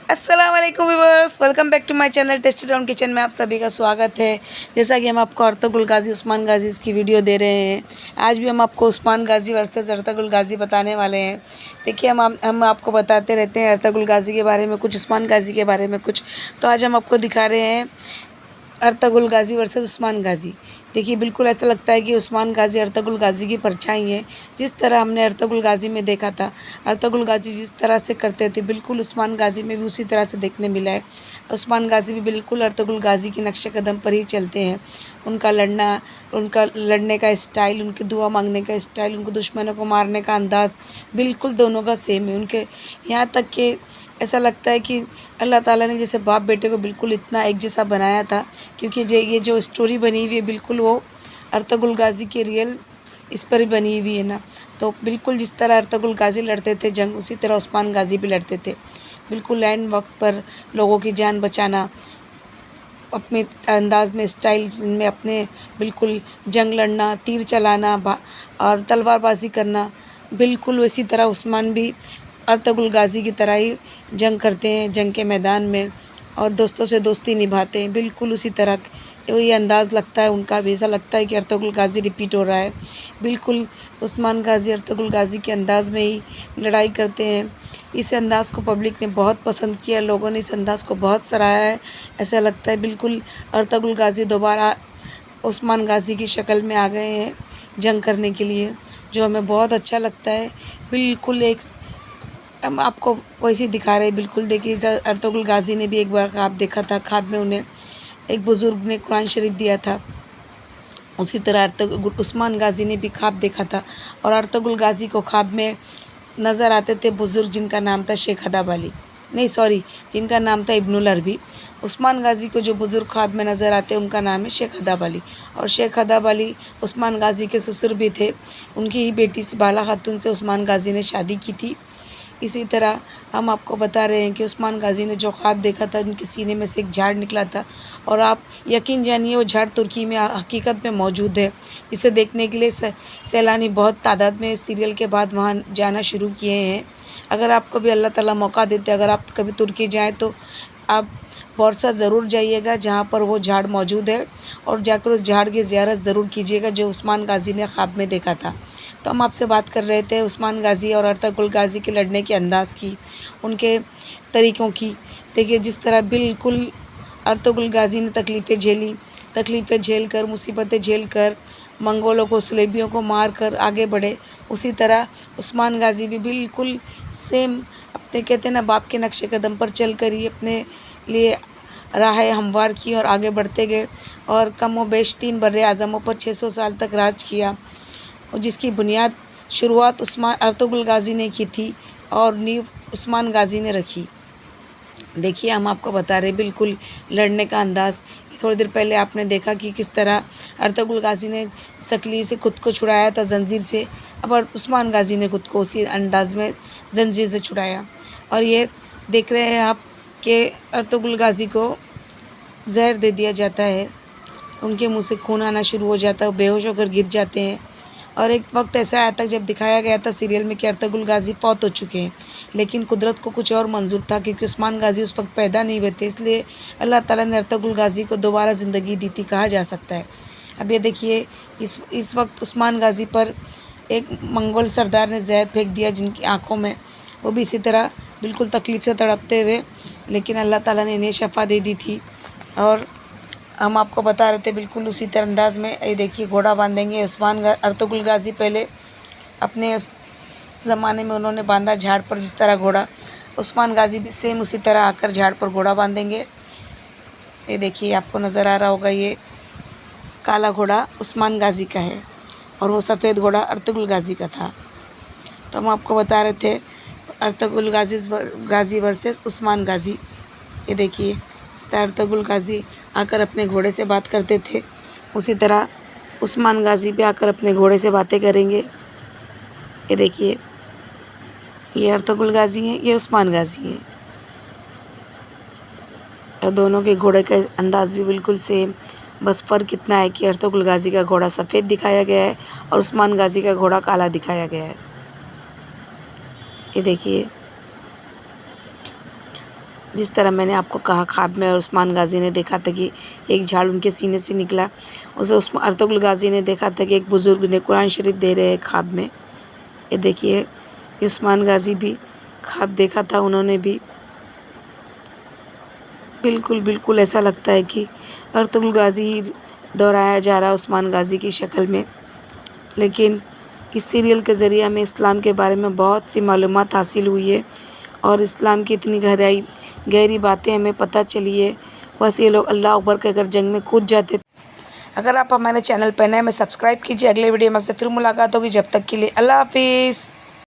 अस्सलाम वालेकुम viewers, welcome back to my channel Tasty Town Kitchen में आप सभी का स्वागत है। जैसा कि हम आपको अर्तुगरुल गाज़ी उस्मान गाज़ी की वीडियो दे रहे हैं, आज भी हम आपको उस्मान गाज़ी वर्सेस अर्तुगरुल गाज़ी बताने वाले हैं। देखिए हम आपको बताते रहते हैं अर्तुगरुल गाज़ी के बारे में कुछ, उस्मान गाज़ी के बारे में कुछ। तो आज हम आपको दिखा रहे हैं अर्तुगरुल गाज़ी वर्सेस उस्मान गाज़ी। देखिए बिल्कुल ऐसा लगता है कि उस्मान गाज़ी अर्तुगरुल गाज़ी की परछाई है। जिस तरह हमने अर्तुगरुल गाज़ी में देखा था, अर्तुगरुल गाज़ी जिस तरह से करते थे बिल्कुल उस्मान गाज़ी में भी उसी तरह से देखने मिला है। उस्मान गाज़ी भी बिल्कुल अर्तुगरुल गाज़ी के नक्शे कदम पर ही चलते हैं। उनका लड़ने का स्टाइल, उनकी दुआ मांगने का स्टाइल, उनको दुश्मनों को मारने का अंदाज़ बिल्कुल दोनों का सेम है। उनके यहाँ तक कि ऐसा लगता है कि अल्लाह ताला ने जैसे बाप बेटे को बिल्कुल इतना एक जैसा बनाया था, क्योंकि ये जो स्टोरी बनी हुई है बिल्कुल वो अर्तुगरुल गाज़ी के रियल इस पर ही बनी हुई है ना। तो बिल्कुल जिस तरह अर्तुगरुल गाज़ी लड़ते थे जंग, उसी तरह उस्मान गाज़ी भी लड़ते थे। बिल्कुल ऐन वक्त पर लोगों की जान बचाना, अपने अंदाज में, स्टाइल में अपने बिल्कुल जंग लड़ना, तीर चलाना और तलवारबाजी करना, बिल्कुल उसी तरह उस्मान भी अर्तुगरुल गाज़ी की तरह ही जंग करते हैं जंग के मैदान में, और दोस्तों से दोस्ती निभाते हैं। बिल्कुल उसी तरह ये अंदाज़ लगता है उनका भी, ऐसा लगता है कि अर्तुगरुल गाज़ी रिपीट हो रहा है। बिल्कुल उस्मान गाज़ी अर्तुगरुल गाज़ी के अंदाज़ में ही लड़ाई करते हैं। इस अंदाज़ को पब्लिक ने बहुत पसंद किया, लोगों ने इस अंदाज़ को बहुत सराहा है। ऐसा लगता है बिल्कुल अर्तुगरुल गाज़ी दोबारा उस्मान गाज़ी की शक्ल में आ गए हैं जंग करने के लिए, जो हमें बहुत अच्छा लगता है। बिल्कुल एक हम आपको वैसे ही दिखा रहे हैं। बिल्कुल देखिए अर्तुगरुल गाज़ी ने भी एक बार ख्वाब देखा था, ख्वाब में उन्हें एक बुज़ुर्ग ने कुरान शरीफ दिया था। उसी तरह उस्मान गाज़ी ने भी ख्वाब देखा था, और अर्तुगरुल गाज़ी को ख्वाब में नज़र आते थे बुज़ुर्ग जिनका नाम था शेख अदाब अली, नहीं सॉरी, जिनका नाम था इब्नुल अरबी। उस्मान गाज़ी को जो बुज़ुर्ग ख्वाब में नज़र आते हैं उनका नाम है शेख अदाब अली, और शेख अदाब अली उस्मान गाज़ी के ससुर भी थे। उनकी ही बेटी से बाला खातून से उस्मान गाज़ी ने शादी की थी। इसी तरह हम आपको बता रहे हैं कि उस्मान गाज़ी ने जो ख्वाब देखा था, उनके सीने में से एक झाड़ निकला था, और आप यकीन जानिए वो झाड़ तुर्की में हकीकत में मौजूद है, जिसे देखने के लिए सैलानी बहुत तादाद में सीरियल के बाद वहाँ जाना शुरू किए हैं। अगर आपको भी अल्लाह ताला मौका देते, अगर आप कभी तुर्की जाएँ तो आप बौरसा ज़रूर जाइएगा जहाँ पर वो झाड़ मौजूद है, और जाकर उस झाड़ की ज़ियारत ज़रूर कीजिएगा जो उस्मान गाज़ी ने ख्वाब में देखा था। तो हम आपसे बात कर रहे थे उस्मान गाज़ी और अर्तुगरुल गाज़ी के लड़ने के अंदाज़ की, उनके तरीक़ों की। देखिए जिस तरह बिल्कुल अर्तुगरुल गाज़ी ने तकलीफ़ें झेल कर, मुसीबतें झेल कर, मंगोलों को, सलेबियों को मार कर आगे बढ़े, उसी तरह उस्मान गाज़ी भी बिल्कुल सेम अपने, कहते हैं ना, बाप के नक्शे कदम पर चल कर ही अपने लिए राहें हमवार की और आगे बढ़ते गए, और कम व बेश 3 बर्रे आज़मों पर 600 साल तक राज किया, और जिसकी बुनियाद शुरुआत अर्तुगरुल गाज़ी ने की थी और नींव उस्मान गाज़ी ने रखी। देखिए हम आपको बता रहे बिल्कुल लड़ने का अंदाज़। थोड़ी देर पहले आपने देखा कि किस तरह अर्तुगरुल गाज़ी ने सकली से खुद को छुड़ाया था ज़ंजीर से, अब उस्मान गाज़ी ने खुद को उसी अंदाज़ में ज़ंजीर से छुड़ाया। और ये देख रहे हैं आप कि अर्तुगरुल गाज़ी को जहर दे दिया जाता है, उनके मुँह से खून आना शुरू हो जाता है, वो बेहोश होकर गिर जाते हैं। और एक वक्त ऐसा आया था जब दिखाया गया था सीरियल में कि अर्तुगरुल गाज़ी फौत हो चुके हैं, लेकिन कुदरत को कुछ और मंजूर था, क्योंकि उस्मान गाज़ी उस वक्त पैदा नहीं हुए थे, इसलिए अल्लाह ताला ने अर्तुगरुल गाज़ी को दोबारा ज़िंदगी दी थी, कहा जा सकता है। अब ये देखिए इस वक्त उस्मान गाज़ी पर एक मंगोल सरदार ने जहर फेंक दिया जिनकी आँखों में, वो भी इसी तरह बिल्कुल तकलीफ़ से तड़पते हुए, लेकिन अल्लाह ताला ने इन्हें शफ़ा दे दी थी। और हम आपको बता रहे थे बिल्कुल उसी तरह अंदाज में, ये देखिए घोड़ा बांधेंगे अर्तुगरुल गाज़ी पहले अपने ज़माने में उन्होंने बांधा झाड़ पर जिस तरह घोड़ा, उस्मान गाज़ी भी सेम उसी तरह आकर झाड़ पर घोड़ा बांधेंगे। ये देखिए आपको नज़र आ रहा होगा, ये काला घोड़ा उस्मान गाज़ी का है और वो सफ़ेद घोड़ा अर्तुगरुल गाज़ी का था। तो हम आपको बता रहे थे अर्तुगरुल गाज़ी वर्सेस उस्मान गाज़ी। ये देखिए इस तरह अर्तुगरुल गाज़ी आकर अपने घोड़े से बात करते थे, उसी तरह उस्मान गाज़ी भी आकर अपने घोड़े से बातें करेंगे। ये देखिए ये अर्तुगरुल गाज़ी हैं, ये उस्मान गाज़ी हैं, और दोनों के घोड़े का अंदाज़ भी बिल्कुल सेम, बस फ़र्क इतना है कि अर्तुगरुल गाज़ी का घोड़ा सफ़ेद दिखाया गया है और उस्मान गाज़ी का घोड़ा काला दिखाया गया है। ये देखिए जिस तरह मैंने आपको कहा ख्वाब में उस्मान गाज़ी ने देखा था कि एक झाड़ उनके सीने से निकला, उसे अर्तुगरुल गाज़ी ने देखा था कि एक बुज़ुर्ग ने कुरान शरीफ दे रहे हैं ख्वाब में। ये देखिए, उस्मान गाज़ी भी ख्वाब देखा था उन्होंने भी। बिल्कुल ऐसा लगता है कि अर्तुगरुल गाज़ी ही दोहराया जा रहा है उस्मान गाज़ी की शक्ल में। लेकिन इस सीरियल के ज़रिए हमें इस्लाम के बारे में बहुत सी मालूमात हासिल हुई है और इस्लाम की इतनी गहरी बातें हमें पता चली है। बस ये लोग अल्लाह अकबर कहकर जंग में कूद जाते। अगर आप हमारे चैनल पर नए हैं, हमें सब्सक्राइब कीजिए। अगले वीडियो में आपसे फिर मुलाकात होगी। जब तक के लिए अल्लाह हाफिज़।